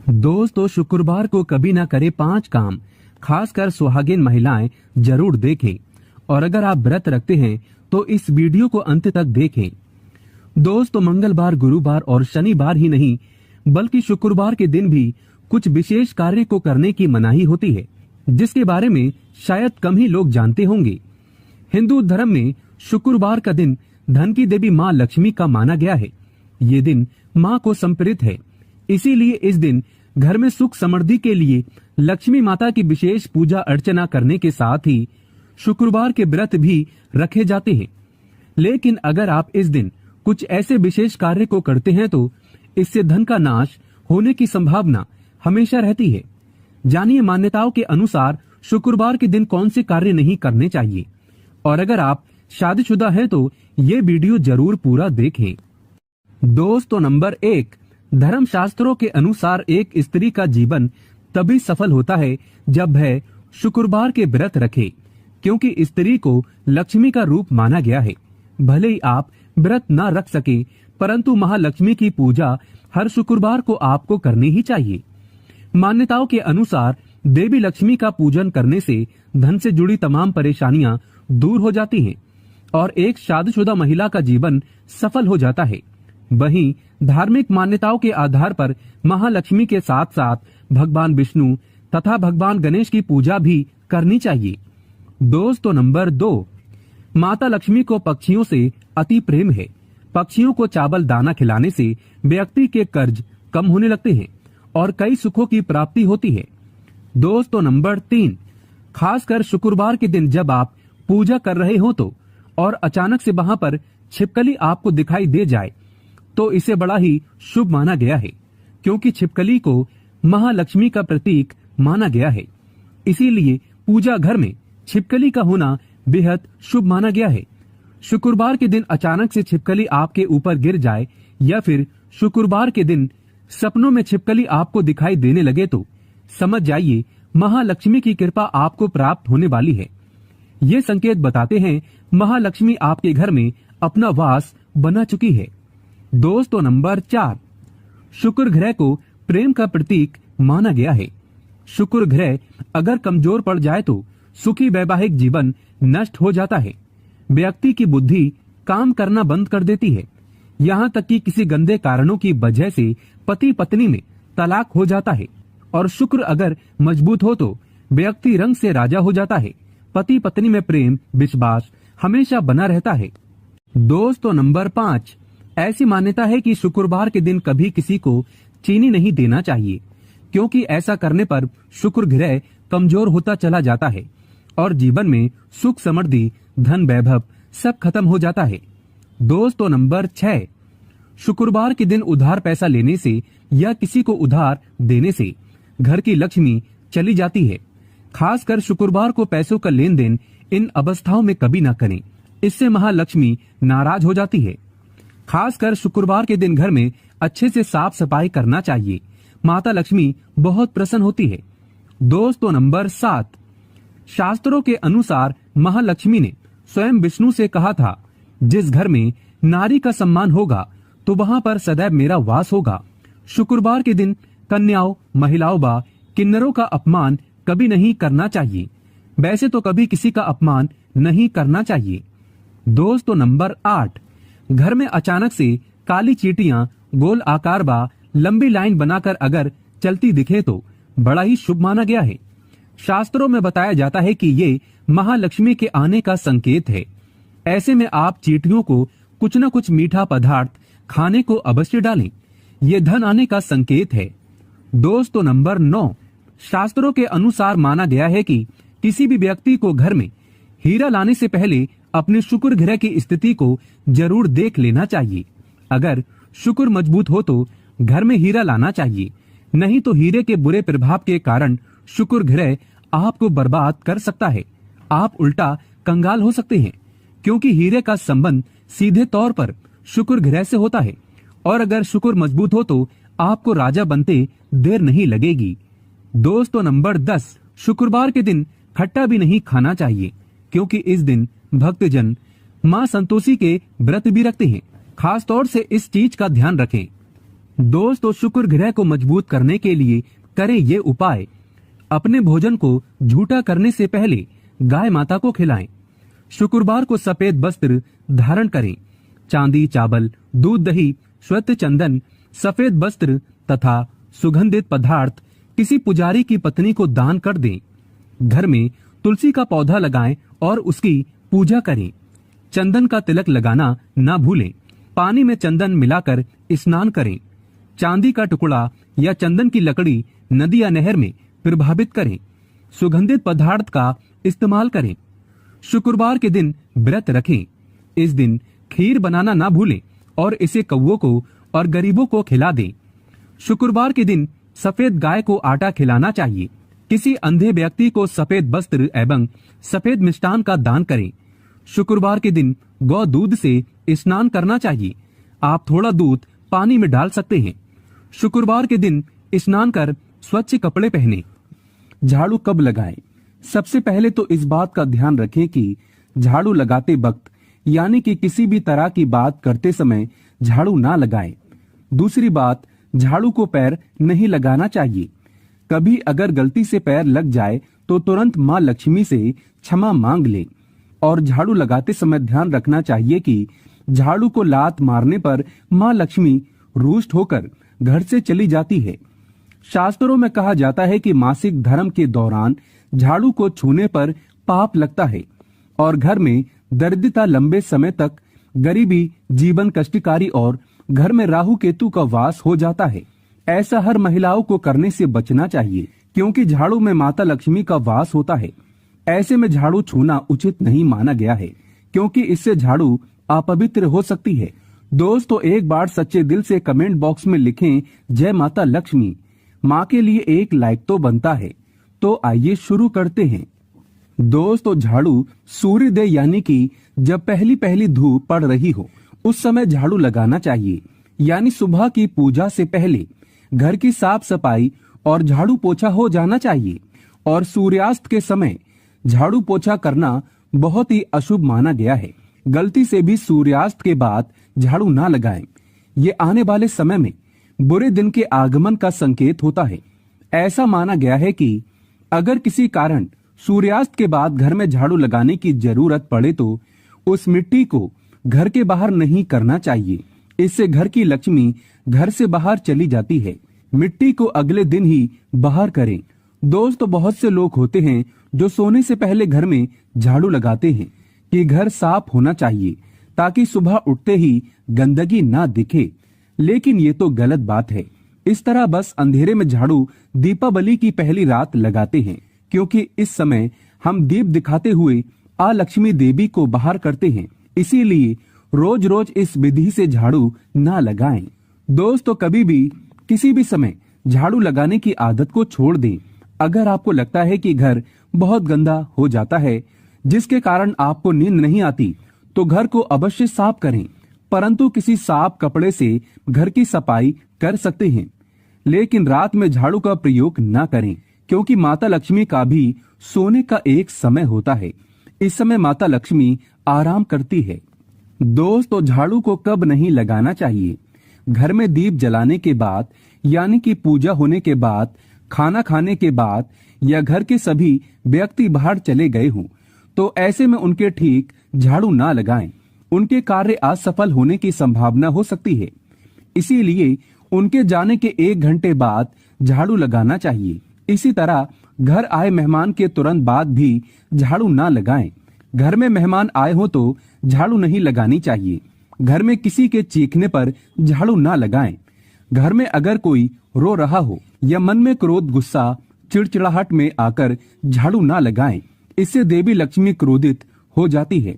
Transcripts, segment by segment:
दोस्तों, शुक्रवार को कभी ना करे 5 काम खासकर सुहागिन महिलाएं जरूर देखें। और अगर आप व्रत रखते हैं तो इस वीडियो को अंत तक देखें। दोस्तों, मंगलवार, गुरुवार और शनिवार ही नहीं बल्कि शुक्रवार के दिन भी कुछ विशेष कार्य को करने की मनाही होती है, जिसके बारे में शायद कम ही लोग जानते होंगे। हिंदू धर्म में शुक्रवार का दिन धन की देवी माँ लक्ष्मी का माना गया है। ये दिन माँ को समर्पित है, इसीलिए इस दिन घर में सुख समृद्धि के लिए लक्ष्मी माता की विशेष पूजा अर्चना करने के साथ ही शुक्रवार के व्रत भी रखे जाते हैं। लेकिन अगर आप इस दिन कुछ ऐसे विशेष कार्य को करते हैं तो इससे धन का नाश होने की संभावना हमेशा रहती है। जानिए मान्यताओं के अनुसार शुक्रवार के दिन कौन से कार्य नहीं करने चाहिए। और अगर आप शादीशुदा हैं तो ये वीडियो जरूर पूरा देखें। दोस्तों, नंबर 1, धर्म शास्त्रों के अनुसार एक स्त्री का जीवन तभी सफल होता है जब वह शुक्रवार के व्रत रखे, क्योंकि स्त्री को लक्ष्मी का रूप माना गया है। भले ही आप व्रत न रख सके, परंतु महालक्ष्मी की पूजा हर शुक्रवार को आपको करनी ही चाहिए। मान्यताओं के अनुसार देवी लक्ष्मी का पूजन करने से धन से जुड़ी तमाम परेशानियां दूर हो जाती हैं और एक शादीशुदा महिला का जीवन सफल हो जाता है। वहीं धार्मिक मान्यताओं के आधार पर महालक्ष्मी के साथ साथ भगवान विष्णु तथा भगवान गणेश की पूजा भी करनी चाहिए। दोस्तों, नंबर 2, माता लक्ष्मी को पक्षियों से अति प्रेम है। पक्षियों को चावल दाना खिलाने से व्यक्ति के कर्ज कम होने लगते हैं और कई सुखों की प्राप्ति होती है। दोस्तों, नंबर 3, खासकर शुक्रवार के दिन जब आप पूजा कर रहे हो तो और अचानक से वहां पर छिपकली आपको दिखाई दे जाए तो इसे बड़ा ही शुभ माना गया है, क्योंकि छिपकली को महालक्ष्मी का प्रतीक माना गया है। इसीलिए पूजा घर में छिपकली का होना बेहद शुभ माना गया है। शुक्रवार के दिन अचानक से छिपकली आपके ऊपर गिर जाए या फिर शुक्रवार के दिन सपनों में छिपकली आपको दिखाई देने लगे तो समझ जाइए महालक्ष्मी की कृपा आपको प्राप्त होने वाली है। ये संकेत बताते हैं महालक्ष्मी आपके घर में अपना वास बना चुकी है। दोस्तों, नंबर 4, शुक्र ग्रह को प्रेम का प्रतीक माना गया है। शुक्र ग्रह अगर कमजोर पड़ जाए तो सुखी वैवाहिक जीवन नष्ट हो जाता है। व्यक्ति की बुद्धि काम करना बंद कर देती है, यहाँ तक कि किसी गंदे कारणों की वजह से पति पत्नी में तलाक हो जाता है। और शुक्र अगर मजबूत हो तो व्यक्ति रंग से राजा हो जाता है। पति पत्नी में प्रेम विश्वास हमेशा बना रहता है। दोस्तों, नंबर 5, ऐसी मान्यता है कि शुक्रवार के दिन कभी किसी को चीनी नहीं देना चाहिए, क्योंकि ऐसा करने पर शुक्र ग्रह कमजोर होता चला जाता है और जीवन में सुख समृद्धि धन वैभव सब खत्म हो जाता है। दोस्तों, नंबर 6, शुक्रवार के दिन उधार पैसा लेने से या किसी को उधार देने से घर की लक्ष्मी चली जाती है। खासकर शुक्रवार को पैसों का लेन देन इन अवस्थाओं में कभी ना करें, इससे महालक्ष्मी नाराज हो जाती है। खासकर शुक्रवार के दिन घर में अच्छे से साफ सफाई करना चाहिए, माता लक्ष्मी बहुत प्रसन्न होती है। दोस्तों, नंबर 7, शास्त्रों के अनुसार महालक्ष्मी ने स्वयं विष्णु से कहा था, जिस घर में नारी का सम्मान होगा तो वहां पर सदैव मेरा वास होगा। शुक्रवार के दिन कन्याओं, महिलाओं व किन्नरों का अपमान कभी नहीं करना चाहिए। वैसे तो कभी किसी का अपमान नहीं करना चाहिए। दोस्तों, नंबर 8, घर में अचानक से काली चींटियां गोल आकार व लंबी लाइन बनाकर अगर चलती दिखे तो बड़ा ही शुभ माना गया है। शास्त्रों में बताया जाता है कि ये महालक्ष्मी के आने का संकेत है। ऐसे में आप चींटियों को कुछ न कुछ मीठा पदार्थ खाने को अवश्य डालें, ये धन आने का संकेत है। दोस्तों, नंबर 9, शास्त्रों के अनुसार माना गया है कि किसी भी व्यक्ति को घर में हीरा लाने से पहले अपने शुक्र ग्रह की स्थिति को जरूर देख लेना चाहिए। अगर शुक्र मजबूत हो तो घर में हीरा लाना चाहिए, नहीं तो हीरे के बुरे प्रभाव के कारण शुक्र ग्रह आपको बर्बाद कर सकता है। आप उल्टा कंगाल हो सकते हैं, क्योंकि हीरे का संबंध सीधे तौर पर शुक्र ग्रह से होता है और अगर शुक्र मजबूत हो तो आपको राजा बनते देर नहीं लगेगी। दोस्तों, नंबर 10, शुक्रवार के दिन खट्टा भी नहीं खाना चाहिए, क्योंकि इस दिन भक्तजन मां संतोषी के व्रत भी रखते हैं। खास तौर से इस चीज का ध्यान रखें दोस्तों, शुक्र ग्रह को मजबूत करने के लिए करें ये उपाय। अपने भोजन को झूठा करने से पहले गाय माता को खिलाएं। शुक्रवार को सफेद वस्त्र धारण करें। चांदी, चावल, दूध, दही, श्वेत चंदन, सफेद वस्त्र तथा सुगंधित पदार्थ किसी पुजारी की पत्नी को दान कर दें। घर में तुलसी का पौधा लगाएं और उसकी पूजा करें। चंदन का तिलक लगाना ना भूलें। पानी में चंदन मिलाकर स्नान करें। चांदी का टुकड़ा या चंदन की लकड़ी नदी या नहर में प्रभावित करें। सुगंधित पदार्थ का इस्तेमाल करें। शुक्रवार के दिन व्रत रखें। इस दिन खीर बनाना ना भूलें और इसे कौवों को और गरीबों को खिला दें। शुक्रवार के दिन सफेद गाय को आटा खिलाना चाहिए। किसी अंधे व्यक्ति को सफेद वस्त्र एवं सफेद मिष्टान का दान करें। शुक्रवार के दिन गौ दूध से स्नान करना चाहिए। आप थोड़ा दूध पानी में डाल सकते हैं। शुक्रवार के दिन स्नान कर स्वच्छ कपड़े पहने। झाड़ू कब लगाएं? सबसे पहले तो इस बात का ध्यान रखें कि झाड़ू लगाते वक्त यानी कि किसी भी तरह की बात करते समय झाड़ू ना लगाएं। दूसरी बात, झाड़ू को पैर नहीं लगाना चाहिए। कभी अगर गलती से पैर लग जाए तो तुरंत माँ लक्ष्मी से क्षमा मांग ले। और झाड़ू लगाते समय ध्यान रखना चाहिए कि झाड़ू को लात मारने पर माँ लक्ष्मी रुष्ट होकर घर से चली जाती है। शास्त्रों में कहा जाता है कि मासिक धर्म के दौरान झाड़ू को छूने पर पाप लगता है और घर में दरिद्रता, लंबे समय तक गरीबी, जीवन कष्टकारी और घर में राहु केतु का वास हो जाता है। ऐसा हर महिलाओं को करने से बचना चाहिए क्योंकि झाड़ू में माता लक्ष्मी का वास होता है। ऐसे में झाड़ू छूना उचित नहीं माना गया है क्योंकि इससे झाड़ू अपवित्र हो सकती है। दोस्तों, एक बार सच्चे दिल से कमेंट बॉक्स में लिखें जय माता लक्ष्मी। माँ के लिए एक लाइक तो बनता है। तो आइए शुरू करते हैं। दोस्तों, झाड़ू सूर्योदय यानी कि जब पहली पहली धूप पड़ रही हो उस समय झाड़ू लगाना चाहिए। यानी सुबह की पूजा से पहले घर की साफ सफाई और झाड़ू पोछा हो जाना चाहिए। और सूर्यास्त के समय झाड़ू पोछा करना बहुत ही अशुभ माना गया है। गलती से भी सूर्यास्त के बाद झाड़ू ना लगाएं। ये आने वाले समय में बुरे दिन के आगमन का संकेत होता है। ऐसा माना गया है कि अगर किसी कारण सूर्यास्त के बाद घर में झाड़ू लगाने की जरूरत पड़े तो उस मिट्टी को घर के बाहर नहीं करना चाहिए। इससे घर की लक्ष्मी घर से बाहर चली जाती है। मिट्टी को अगले दिन ही बाहर करें। दोस्तों, बहुत से लोग होते हैं जो सोने से पहले घर में झाड़ू लगाते हैं कि घर साफ होना चाहिए ताकि सुबह उठते ही गंदगी ना दिखे। लेकिन ये तो गलत बात है। इस तरह बस अंधेरे में झाड़ू दीपावली की पहली रात लगाते हैं क्योंकि इस समय हम दीप दिखाते हुए आ लक्ष्मी देवी को बाहर करते हैं। इसीलिए रोज रोज इस विधि से झाड़ू ना लगाएं। दोस्तों, कभी भी किसी भी समय झाड़ू लगाने की आदत को छोड़ दें। अगर आपको लगता है कि घर बहुत गंदा हो जाता है जिसके कारण आपको नींद नहीं आती तो घर को अवश्य साफ करें, परंतु किसी साफ कपड़े से घर की सफाई कर सकते हैं। लेकिन रात में झाड़ू का प्रयोग न करें क्योंकि माता लक्ष्मी का भी सोने का एक समय होता है। इस समय माता लक्ष्मी आराम करती है। दोस्तों, झाड़ू को कब नहीं लगाना चाहिए? घर में दीप जलाने के बाद यानी कि पूजा होने के बाद, खाना खाने के बाद या घर के सभी व्यक्ति बाहर चले गए हों तो ऐसे में उनके ठीक झाड़ू ना लगाएं। उनके कार्य असफल होने की संभावना हो सकती है। इसीलिए उनके जाने के 1 घंटे बाद झाड़ू लगाना चाहिए। इसी तरह घर आए मेहमान के तुरंत बाद भी झाड़ू ना लगाएं। घर में मेहमान आए हो तो झाड़ू नहीं लगानी चाहिए। घर में किसी के चीखने पर झाड़ू ना लगाएं। घर में अगर कोई रो रहा हो या मन में क्रोध, गुस्सा, चिड़चिड़ाहट में आकर झाड़ू ना लगाएं। इससे देवी लक्ष्मी क्रोधित हो जाती है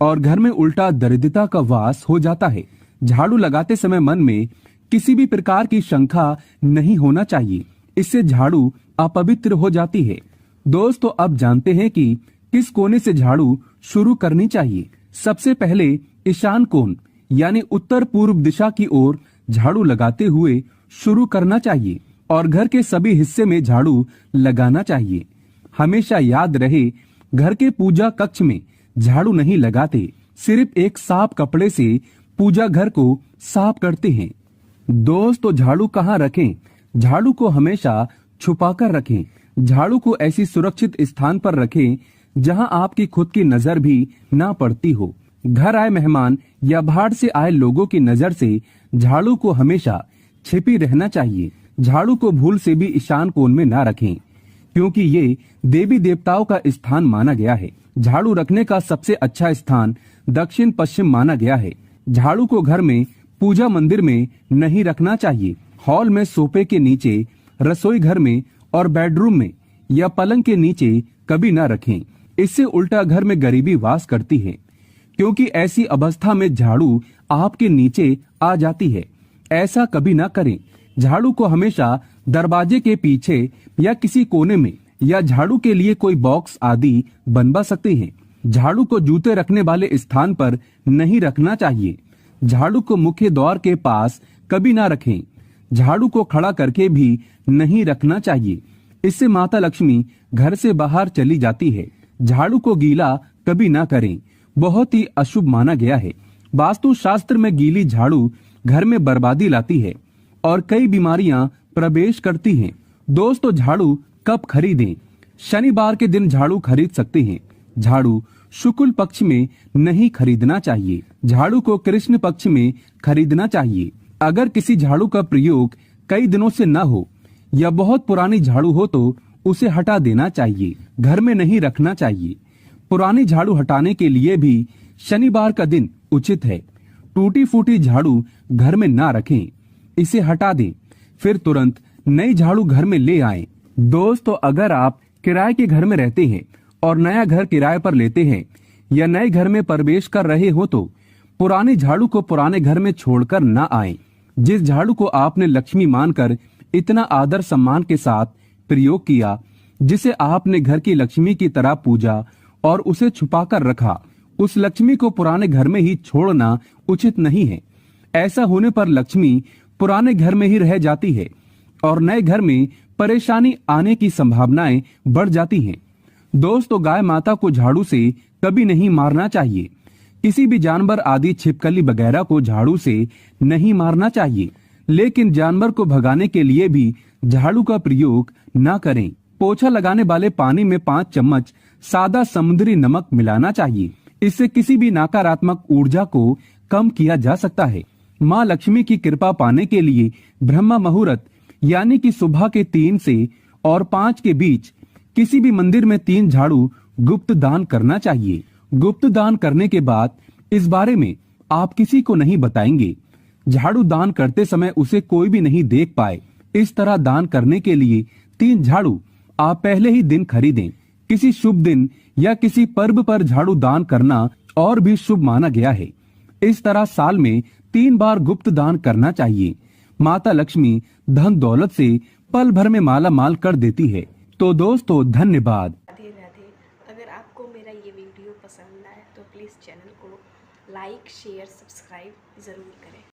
और घर में उल्टा दरिद्रता का वास हो जाता है। झाड़ू लगाते समय मन में किसी भी प्रकार की शंका नहीं होना चाहिए। इससे झाड़ू अपवित्र हो जाती है। दोस्तों, अब जानते हैं कि किस कोने से झाड़ू शुरू करनी चाहिए। सबसे पहले ईशान कोण यानी उत्तर पूर्व दिशा की ओर झाड़ू लगाते हुए शुरू करना चाहिए और घर के सभी हिस्से में झाड़ू लगाना चाहिए। हमेशा याद रहे, घर के पूजा कक्ष में झाड़ू नहीं लगाते, सिर्फ एक साफ कपड़े से पूजा घर को साफ करते हैं। दोस्तों झाड़ू कहाँ रखें? झाड़ू को हमेशा छुपाकर रखें। झाड़ू को ऐसी सुरक्षित स्थान पर रखें जहां आपकी खुद की नजर भी ना पड़ती हो। घर आए मेहमान या बाहर से आए लोगों की नजर से झाड़ू को हमेशा छिपी रहना चाहिए। झाड़ू को भूल से भी ईशान कोण में ना रखें, क्योंकि ये देवी देवताओं का स्थान माना गया है। झाड़ू रखने का सबसे अच्छा स्थान दक्षिण पश्चिम माना गया है। झाड़ू को घर में, पूजा मंदिर में नहीं रखना चाहिए। हॉल में, सोफे के नीचे, रसोई घर में और बेडरूम में या पलंग के नीचे कभी न रखें। इससे उल्टा घर में गरीबी वास करती है, क्योंकि ऐसी अवस्था में झाड़ू आपके नीचे आ जाती है। ऐसा कभी ना करें। झाड़ू को हमेशा दरवाजे के पीछे या किसी कोने में या झाड़ू के लिए कोई बॉक्स आदि बनवा सकते हैं। झाड़ू को जूते रखने वाले स्थान पर नहीं रखना चाहिए। झाड़ू को मुख्य द्वार के पास कभी ना रखें। झाड़ू को खड़ा करके भी नहीं रखना चाहिए। इससे माता लक्ष्मी घर से बाहर चली जाती है। झाड़ू को गीला कभी ना करें, बहुत ही अशुभ माना गया है। वास्तु शास्त्र में गीली झाड़ू घर में बर्बादी लाती है और कई बीमारियां प्रवेश करती हैं। दोस्तों झाड़ू कब खरीदें? शनिवार के दिन झाड़ू खरीद सकते हैं। झाड़ू शुक्ल पक्ष में नहीं खरीदना चाहिए। झाड़ू को कृष्ण पक्ष में खरीदना चाहिए। अगर किसी झाड़ू का प्रयोग कई दिनों से न हो या बहुत पुरानी झाड़ू हो तो उसे हटा देना चाहिए, घर में नहीं रखना चाहिए। पुरानी झाड़ू हटाने के लिए भी शनिवार का दिन उचित है। टूटी फूटी झाड़ू घर में ना रखें, इसे हटा दें, फिर तुरंत नई झाड़ू घर में ले आएं। दोस्तों अगर आप किराए के घर में रहते हैं और नया घर किराए पर लेते हैं या नए घर में प्रवेश कर रहे हो तो पुरानी झाड़ू को पुराने घर में छोड़कर ना आएं। जिस झाड़ू को आपने लक्ष्मी मानकर इतना आदर सम्मान के साथ प्रयोग किया, जिसे आपने घर की लक्ष्मी की तरह पूजा और उसे छुपाकर रखा, उस लक्ष्मी को पुराने घर में ही छोड़ना उचित नहीं है। ऐसा होने पर लक्ष्मी पुराने घर में ही रह जाती है और नए घर में परेशानी आने की संभावनाएं बढ़ जाती हैं। दोस्तों गाय माता को झाड़ू से कभी नहीं मारना चाहिए। किसी भी जानवर आदि छिपकली वगैरह को झाड़ू से नहीं मारना चाहिए, लेकिन जानवर को भगाने के लिए भी झाड़ू का प्रयोग न करें। पोछा लगाने वाले पानी में 5 चम्मच सादा समुद्री नमक मिलाना चाहिए। इससे किसी भी नकारात्मक ऊर्जा को कम किया जा सकता है। माँ लक्ष्मी की कृपा पाने के लिए ब्रह्म मुहूर्त यानी कि सुबह के 3 से और 5 के बीच किसी भी मंदिर में 3 झाड़ू गुप्त दान करना चाहिए। गुप्त दान करने के बाद इस बारे में आप किसी को नहीं बताएंगे। झाड़ू दान करते समय उसे कोई भी नहीं देख पाए। इस तरह दान करने के लिए 3 झाड़ू आप पहले ही दिन खरीदें। किसी शुभ दिन या किसी पर्व पर झाड़ू दान करना और भी शुभ माना गया है। इस तरह साल में 3 बार गुप्त दान करना चाहिए। माता लक्ष्मी धन दौलत से पल भर में माला माल कर देती है। तो दोस्तों धन्यवाद। राधे राधे। अगर आपको मेरा ये वीडियो पसंद आए तो प्लीज़ चैनल को लाइक, शेयर, सब्सक्राइब ज़रूर करें।